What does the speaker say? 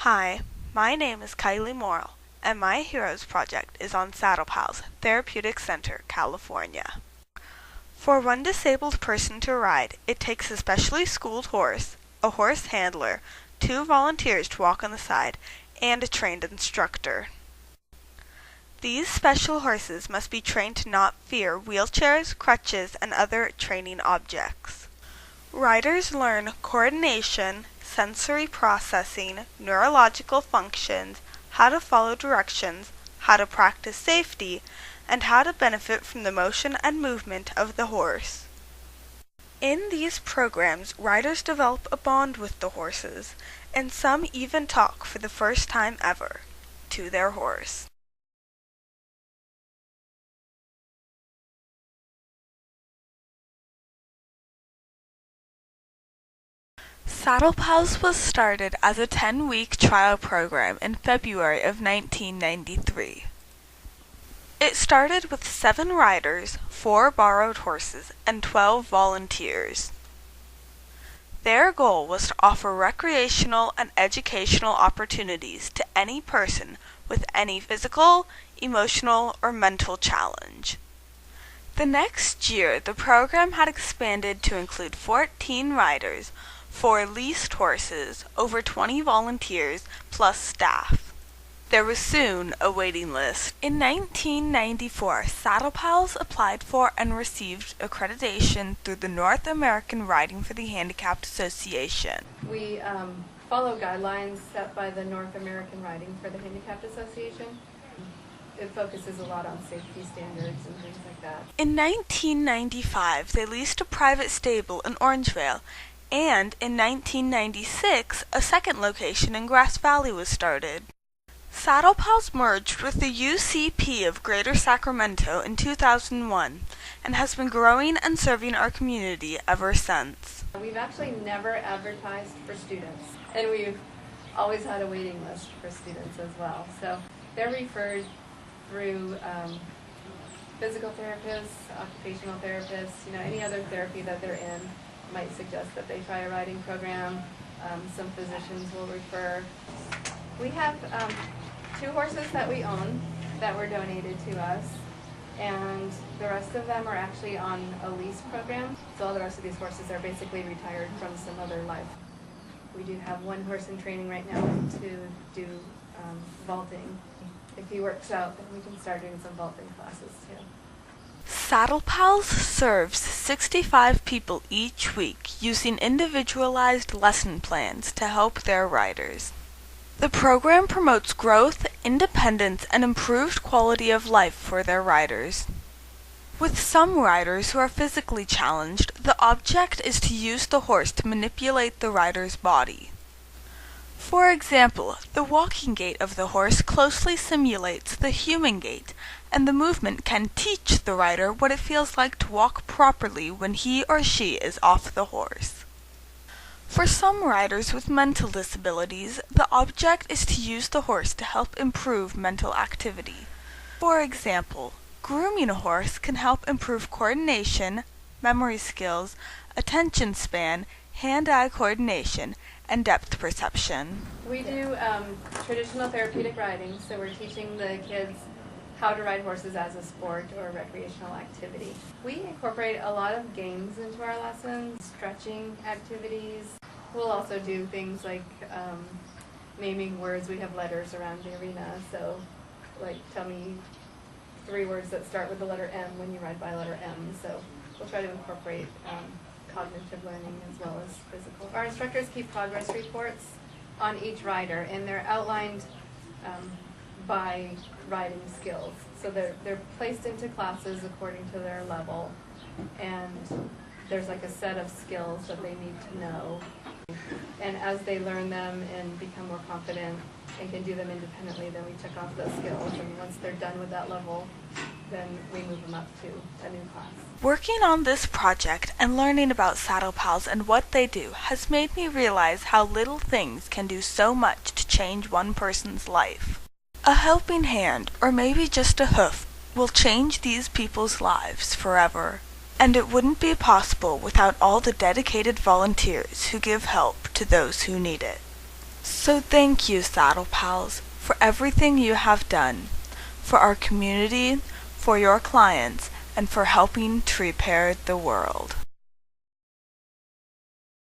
Hi, my name is Kylie Morrill, and my Heroes Project is on SaddlePals, Therapeutic Center, California. For one disabled person to ride, it takes a specially schooled horse, a horse handler, 2 volunteers to walk on the side, and a trained instructor. These special horses must be trained to not fear wheelchairs, crutches, and other training objects. Riders learn coordination, sensory processing, neurological functions, how to follow directions, how to practice safety, and how to benefit from the motion and movement of the horse. In these programs, riders develop a bond with the horses, and some even talk for the first time ever to their horse. SaddlePals was started as a 10-week trial program in February of 1993. It started with 7 riders, 4 borrowed horses, and 12 volunteers. Their goal was to offer recreational and educational opportunities to any person with any physical, emotional, or mental challenge. The next year, the program had expanded to include 14 riders, 4 leased horses, over 20 volunteers, plus staff. There was soon a waiting list. In 1994, SaddlePals applied for and received accreditation through the North American Riding for the Handicapped Association. We follow guidelines set by the North American Riding for the Handicapped Association. It focuses a lot on safety standards and things like that. In 1995, they leased a private stable in Orangevale, and in 1996, a second location in Grass Valley was started. SaddlePals merged with the UCP of Greater Sacramento in 2001 and has been growing and serving our community ever since. We've actually never advertised for students, and we've always had a waiting list for students as well. So they're referred through physical therapists, occupational therapists, any other therapy that they're in might suggest that they try a riding program. Some physicians will refer. We have 2 horses that we own that were donated to us, and the rest of them are actually on a lease program. So all the rest of these horses are basically retired from some other life. We do have 1 horse in training right now to do vaulting. If he works out, then we can start doing some vaulting classes too. SaddlePals serves 65 people each week using individualized lesson plans to help their riders. The program promotes growth, independence, and improved quality of life for their riders. With some riders who are physically challenged, the object is to use the horse to manipulate the rider's body. For example, the walking gait of the horse closely simulates the human gait, and the movement can teach the rider what it feels like to walk properly when he or she is off the horse. For some riders with mental disabilities, the object is to use the horse to help improve mental activity. For example, grooming a horse can help improve coordination, memory skills, attention span, hand-eye coordination, and depth perception. We do traditional therapeutic riding, so we're teaching the kids how to ride horses as a sport or recreational activity. We incorporate a lot of games into our lessons, stretching activities. We'll also do things like naming words. We have letters around the arena, so like tell me 3 words that start with the letter M when you ride by letter M. So we'll try to incorporate cognitive learning as well as physical. Our instructors keep progress reports on each rider, and they're outlined by riding skills. So they're placed into classes according to their level, and there's like a set of skills that they need to know. And as they learn them and become more confident and can do them independently, then we check off those skills, and once they're done with that level, then we move them up to a new class. Working on this project and learning about SaddlePals and what they do has made me realize how little things can do so much to change one person's life. A helping hand, or maybe just a hoof, will change these people's lives forever. And it wouldn't be possible without all the dedicated volunteers who give help to those who need it. So thank you, Saddle Pals, for everything you have done, for our community, for your clients, and for helping to repair the world.